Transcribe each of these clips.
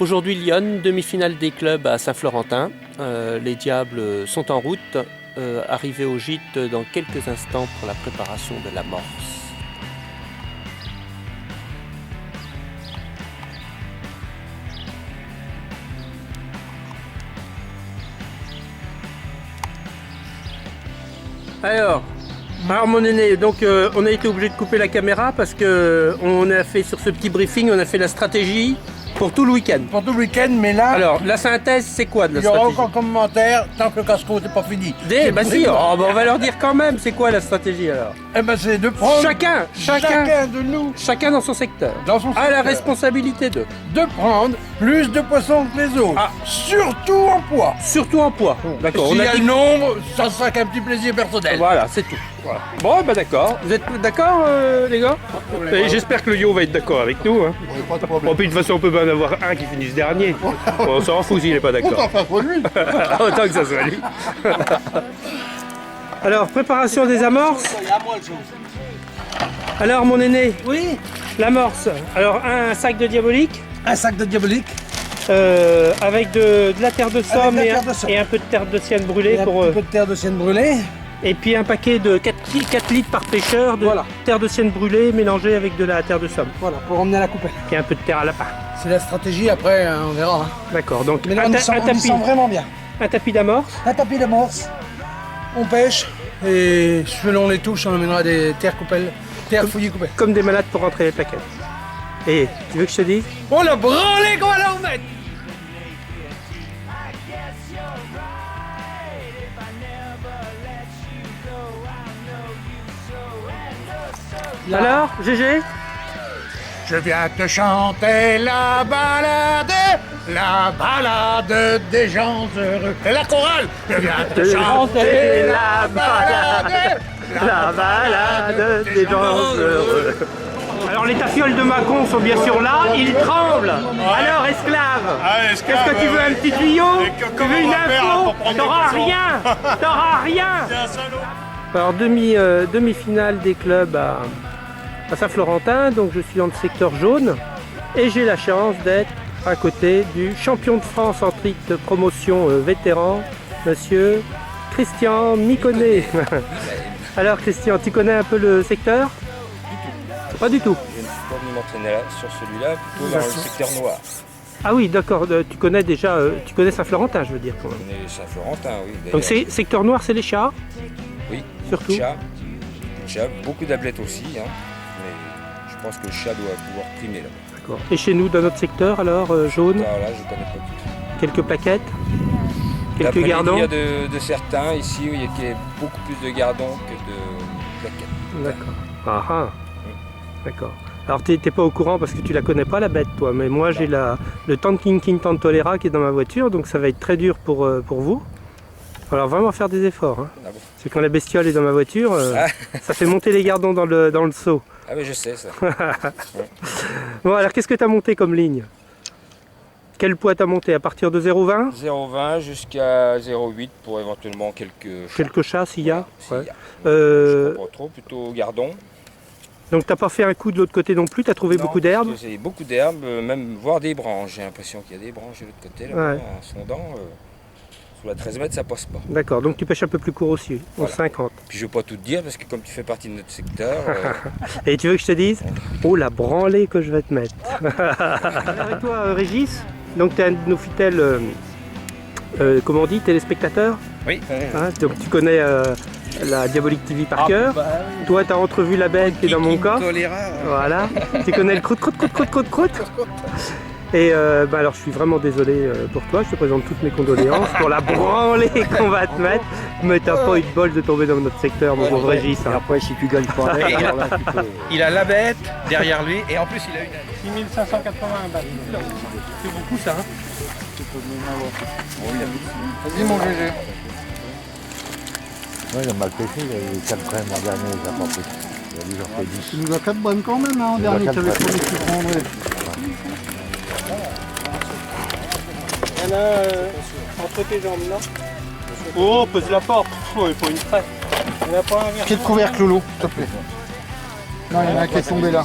Aujourd'hui Lyon, demi-finale des clubs à Saint-Florentin. Les Diables sont en route, arrivés au gîte dans quelques instants pour la préparation de l'amorce. Alors mon aîné, donc on a été obligé de couper la caméra parce que on a fait sur ce petit briefing, on a fait la stratégie pour tout le week-end. Pour tout le week-end, mais là, Alors la synthèse, c'est quoi de la il y aura stratégie? encore commentaire tant que le casse-croûte n'est pas fini. Bah si, on va leur dire quand même, c'est quoi la stratégie alors? Eh ben c'est de prendre Chacun de nous chacun dans son secteur. dans son À la secteur, responsabilité d'eux. de prendre plus de poissons que les autres. Ah. Surtout en poids. Surtout en poids. D'accord, S'il on y a a dit... le nombre, ça sera qu'un petit plaisir personnel. Voilà, c'est tout. Voilà. Bon, bah d'accord. Vous êtes d'accord, les gars? Et j'espère que le yo va être d'accord avec nous. Hein. Pas de Bon, problème. puis de toute façon, on peut pas en avoir un qui finisse dernier. On s'en fout s'il est pas d'accord. Autant faire pour lui. Autant que ça soit lui. Alors, préparation des amorces. Alors, mon aîné, Oui, l'amorce. Alors, un sac de diabolique un sac de diabolique. avec de la terre de somme, la et, terre de somme. et un peu de terre de sienne brûlée. Et un Pour, petit peu de terre de sienne brûlée. et puis un paquet de 4 litres par pêcheur de Voilà. terre de sienne brûlée mélangée avec de la terre de somme. Voilà, pour emmener à la coupelle. Et un peu de terre à lapin. C'est la stratégie, après on verra. Hein. D'accord, donc Mais là un, on y ta- sent, un on y tapis, sent vraiment bien. un tapis d'amorce. Un tapis d'amorce, on pêche et selon les touches on amènera des terres coupelles, terres fouillées coupelles. Comme des malades pour rentrer les plaquettes. Et tu veux que je te dise? On a branlé qu'on va leur mettre. Alors, GG? Je viens te chanter la balade des gens heureux. Et la chorale. Je viens te chanter la balade des gens heureux. Alors les tafioles de Macron sont bien sûr là, ils tremblent. Alors esclave, esclave, qu'est-ce que tu veux, un petit tuyau? Tu veux une info? T'auras rien. T'auras rien. Alors demi-finale des clubs à Saint-Florentin, donc je suis dans le secteur jaune et j'ai la chance d'être à côté du champion de France en titre de promotion vétéran, monsieur Christian Miconnet. Alors Christian, tu connais un peu le secteur? Pas du tout. Je ne suis pas venu m'entraîner là, sur celui-là, plutôt dans le secteur noir. Ah oui, d'accord, tu connais déjà, tu connais Saint-Florentin, je veux dire. Quand même. On est Saint-Florentin, oui. Donc d'ailleurs. c'est secteur noir, c'est les chats, Oui, surtout. chat, beaucoup d'ablettes aussi, hein. Mais je pense que le chat doit pouvoir primer là. D'accord. Et chez nous, dans notre secteur, alors, jaune, Alors là, je connais pas du tout. quelques plaquettes, quelques D'après les gardons. dires de certains, ici, il y a beaucoup plus de gardons que de plaquettes. D'accord. Ah ah. D'accord. Alors t'es pas au courant parce que tu la connais pas la bête toi, mais moi j'ai le Tanking King Tantolera qui est dans ma voiture, donc ça va être très dur pour vous. Il va falloir vraiment faire des efforts. Hein. Ah bon? Parce que quand la bestiole est dans ma voiture, ça fait monter les gardons dans le seau. Ah oui, je sais ça. Bon alors qu'est-ce que tu as monté comme ligne? Quel poids t'as monté? À partir de 0,20? 0,20 jusqu'à 0,8 pour éventuellement quelques chats. Quelques chats s'il y a? S'il Ouais. y a. Je Euh, crois pas trop, plutôt gardons. donc t'as pas fait un coup de l'autre côté non plus? T'as trouvé Non, beaucoup d'herbes? parce que c'est beaucoup d'herbes, même voire des branches. J'ai l'impression qu'il y a des branches de l'autre côté, là, Ouais. en sondant. Sous la 13 mètres, ça passe pas. D'accord, donc tu pêches un peu plus court aussi, au Voilà. 50. Puis je veux pas tout te dire parce que comme tu fais partie de notre secteur, Et tu veux que je te dise? Oh la branlée que je vais te mettre. Alors et toi Régis, donc tu es un de nos fidèles, comment on dit, téléspectateurs, oui. hein, donc tu connais la Diabolique TV par cœur. Toi tu as entrevu la bête qui est dans mon cas. Voilà, tu connais le croûte. Et alors je suis vraiment désolé pour toi, je te présente toutes mes condoléances pour la branlée qu'on va te mettre, mais t'as pas eu de bol de tomber dans notre secteur mon pauvre Régis. Hein. après si tu gagnes pas, alors là, tu peux... Il a la bête derrière lui et en plus il a une. 6580 balles. C'est beaucoup ça. Hein. Vas-y mon GG. Ouais, il a mal pêché, il a eu 4 brèmes en dernier, il a pas pris. Il a déjà fait 10. Tu nous as 4 bonnes quand même, hein, en dernier, tu avais promis que tu prendrais. Il y en a entre tes jambes, non? Oh, pose la porte, il faut une frappe. Il n'y en a pas un vers. Pied de couvercle, Lolo, s'il te plaît. Non, il y en a un qui est tombé là.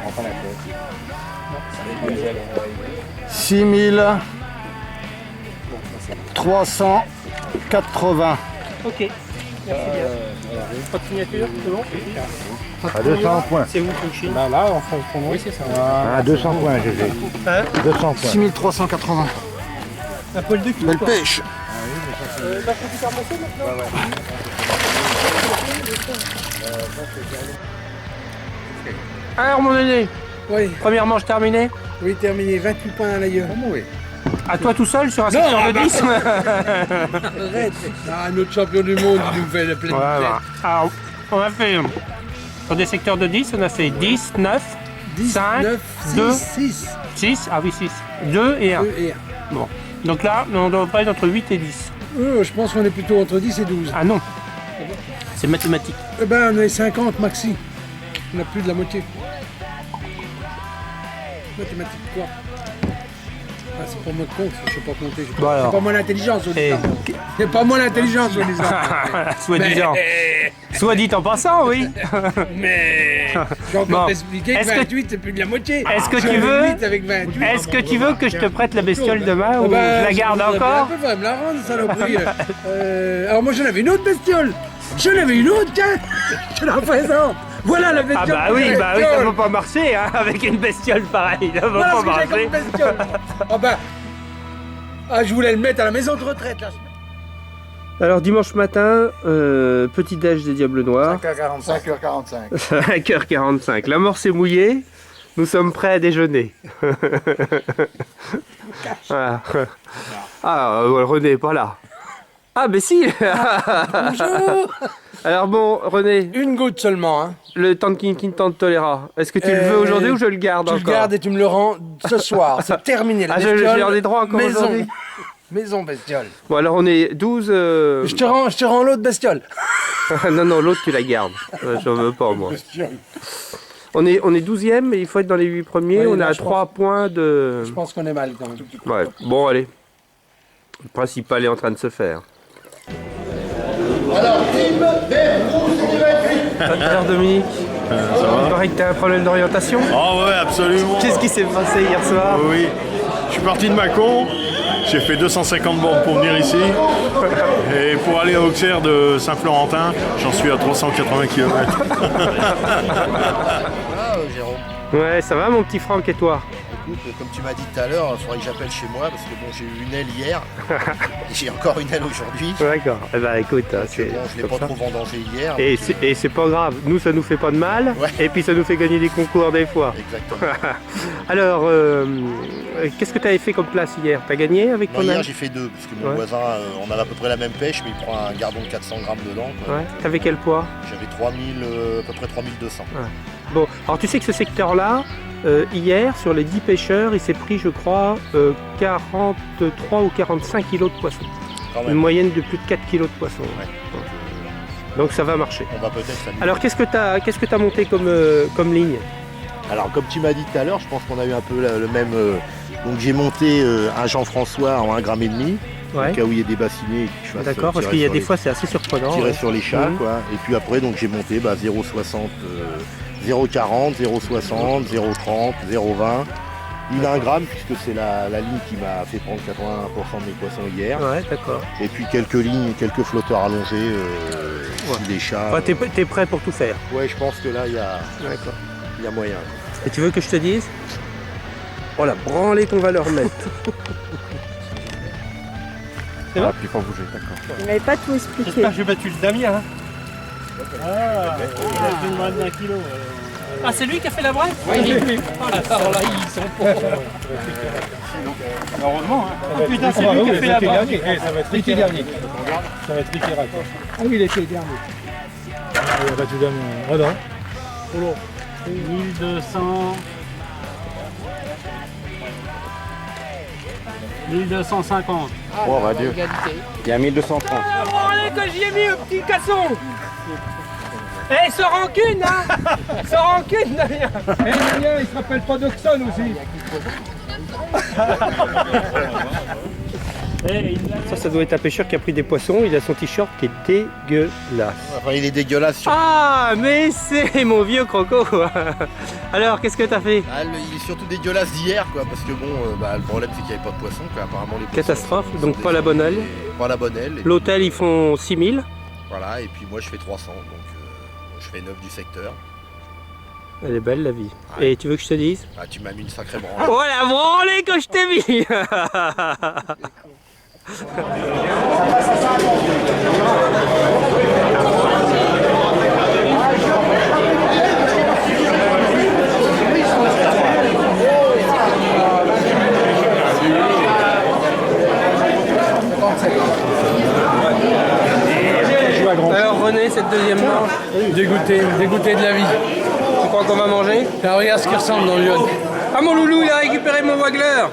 prend pas la tête. 6380. Ok. Merci bien. Pas de signature, c'est bon? À 200 points. C'est où Fouchine? Bah là, en France, pour moi. Oui, c'est ça. À 200 points, GG. Hein? 200 points. 6380. Un poil de cul, Belle quoi. pêche. Alors mon aîné, Oui, première manche terminée. oui, terminé. 28 points à l'ailleurs. À toi tout seul sur un secteur de 10. Arrête. Ah, notre champion du monde, il nous fait le plein de Voilà. Alors, on a fait sur des secteurs de 10, on a fait 10, 9, 10, 5, 9, 2, 6, 6, ah oui 6, 2 et 1. 2 et 1. Bon. Donc là, on doit pas être entre 8 et 10. Je pense qu'on est plutôt entre 10 et 12. Ah non, c'est mathématique. Eh ben, on est 50 maxi. On a plus de la moitié. Mathématiques quoi? Ah, c'est pas moi de compte, je sais pas compter. Bon, alors. C'est pas moi l'intelligence, Et... soi-disant. C'est pas moi l'intelligence, soi-disant. Soit disant. Soit dit en passant, oui. Mais je vais encore Bon. t'expliquer que Est-ce que- 28 c'est plus de la moitié. Est-ce que Si tu on est veux 8 avec 28. Est-ce que tu veux que je te prête la bestiole demain ou Ben, je la garde voudrais bien encore? un peu, faudrait me la rendre, saloperie. Alors moi j'en avais une autre bestiole. J'en avais une autre, tiens. Je la présente. Voilà la Ah bestiole. bah oui, ça peut pas marcher hein, avec une bestiole pareille, ça peut Voilà pas ce que j'ai marcher. comme bestiole. Ah bah. Ah, je voulais le mettre à la maison de retraite là. Alors dimanche matin, petit déj des Diables Noirs, 5h45. 5h45. La mort s'est mouillée, nous sommes prêts à déjeuner. Voilà. Ah, René est pas là. Ah, ben si. Bonjour. Alors bon, René, Une goutte seulement, hein. le Tankin Tolera, est-ce que tu le veux aujourd'hui ou je le garde Tu encore? le gardes et tu me le rends ce soir. C'est terminé. La Ah, bestiole. j'ai des droits encore maison. aujourd'hui. Maison bestiole. Bon, alors on est 12... Je te rends l'autre bestiole. non, l'autre tu la gardes. J'en veux pas, moi. On est 12e, mais il faut être dans les 8 premiers. Oui, on là, est à je 3 points de... Je pense qu'on est mal quand même. Ouais, bon, allez. Le principal est en train de se faire. Alors, Dominique, il paraît que tu as un problème d'orientation. Ah ouais, absolument. Qu'est-ce qui s'est passé hier soir? Oui, je suis parti de Mâcon, j'ai fait 250 bornes pour venir ici. Et pour aller à Auxerre de Saint-Florentin, j'en suis à 380 km. Jérôme, Ouais, ça va mon petit Franck et toi? écoute, comme tu m'as dit tout à l'heure, il faudrait que j'appelle chez moi parce que bon, j'ai eu une aile hier et j'ai encore une aile aujourd'hui. D'accord, eh ben écoute, Bon, c'est je l'ai comme pas ça. trop vendangé hier. Et donc, c'est pas grave, nous ça nous fait pas de mal, Ouais. et puis ça nous fait gagner des concours des fois. Exactement. Alors, qu'est-ce que tu avais fait comme place hier? T'as gagné avec Moi, ton hier âme? j'ai fait deux parce que mon Ouais. voisin, on avait à peu près la même pêche, mais il prend un gardon de 400 grammes dedans. Quoi. Ouais, t'avais quel poids? J'avais 3000, à peu près 3200. Bon, alors tu sais que ce secteur-là, hier, sur les 10 pêcheurs, il s'est pris, je crois, 43 ou 45 kilos de poissons. Quand Une même. moyenne de plus de 4 kilos de poissons. Ouais. Donc ça va marcher. On va peut-être s'amuser. Alors qu'est-ce que t'as monté comme ligne? Alors comme tu m'as dit tout à l'heure, je pense qu'on a eu un peu le même. Donc j'ai monté un Jean-François en 1,5 g, Ouais. au cas où il y a des bassinets et que je fasse D'accord, parce tirer qu'il y a sur des les- fois c'est assez surprenant. tirer Ouais. sur les chats Mhm. quoi. Et puis après donc j'ai monté 0,60, 0,40, 0,60, 0,30, 0,20. Il a 1 gramme puisque c'est la ligne qui m'a fait prendre 80% de mes poissons hier. Ouais, d'accord. Et puis quelques lignes, quelques flotteurs allongés, si des chats. Enfin, t'es prêt pour tout faire. Ouais, je pense que là il y a moyen. Et tu veux que je te dise? Oh la branlée qu'on va leur mettre. C'est bon? Puis pas bouger, d'accord. Il m'avait pas tout expliqué. J'ai battu le Damien. Ah, c'est lui qui a fait la brève? Oui. Alors là, ils sont pour. Heureusement, hein. Putain, c'est lui qui a fait la brève. Ça va être Ricky dernier. Ça va être Ricky Rack. Ah oui, il était le dernier. Il a battu Damien. Ah non. 1200. 1250. Oh, bah Dieu. Il y a 1230. Ah, branlée que j'y ai mis au petit casson. Eh, sans rancune, hein. Sans rancune, Damien. Eh, Damien, il se rappelle pas d'Oxon aussi. Ça doit être un pêcheur qui a pris des poissons. Il a son t-shirt qui est dégueulasse. Enfin, il est dégueulasse sur... Ah, mais c'est mon vieux croco. Alors, qu'est-ce que t'as fait? Il est surtout dégueulasse d'hier, quoi, parce que bon, le problème c'est qu'il n'y avait pas de poissons, quoi. Apparemment les poissons... Catastrophe, sont donc pas la bonne aile. Pas la bonne aile. L'hôtel, ils font 6000. Voilà, et puis moi je fais 300, donc je fais 9 du secteur. Elle est belle la vie. Ouais. Et tu veux que je te dise? Ah, tu m'as mis une sacrée branlée. Oh la branlée que je t'ai mis. Alors René, cette deuxième manche, Dégoûté de la vie. tu crois qu'on va manger? Là, regarde ce qui ressemble dans le yacht. Ah mon loulou, il a récupéré mon waggler.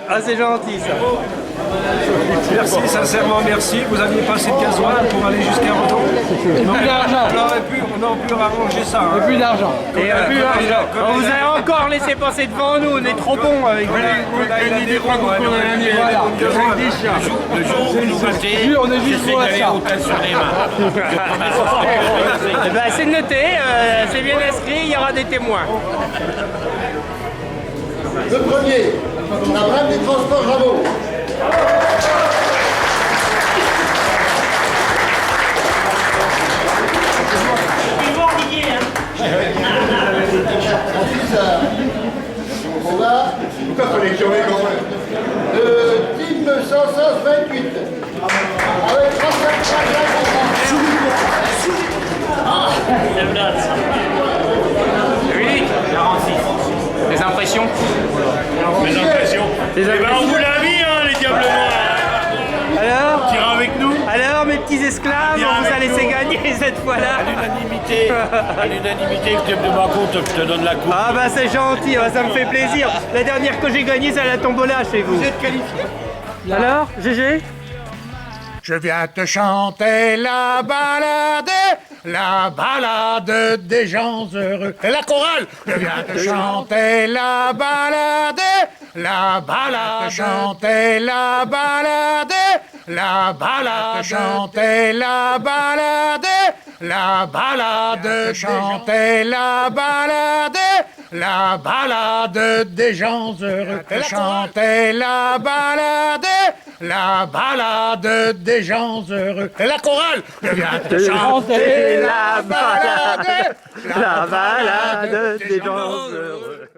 Ah c'est gentil ça. Merci, sincèrement merci. Vous aviez pas assez de gasoil pour aller jusqu'à Redon. On aurait pu arranger ça. Et plus d'argent. On vous a encore laissé passer devant nous, on est trop bons avec vous. Le jour où nous battez, On est juste pour la charte. Eh ben, c'est noté, c'est bien inscrit, il y aura des témoins. Le premier, la brème des transports Rameau. On a le team 528 avec 35 Oui, 46. Les impressions? Les impressions. Les Eh ben, on impressions. vous l'a mis, hein, les diables noirs. Alors? Tire avec nous. Alors mes petits esclaves, Viens on vous a avec laissé nous. gagner cette fois-là. à l'unanimité, le club de Mâcon te donne la coupe. Ah bah c'est gentil, ça me fait plaisir. La dernière que j'ai gagnée, c'est à la tombola chez vous. Vous êtes qualifié? Alors, GG? Je viens te chanter la balade des gens heureux. Et la chorale. Je viens te chanter la balade, chanter la balade, chanter la balade, chanter la balade des gens heureux. Chanter la balade des gens heureux. Et la chorale, je viens te chanter la balade des gens heureux.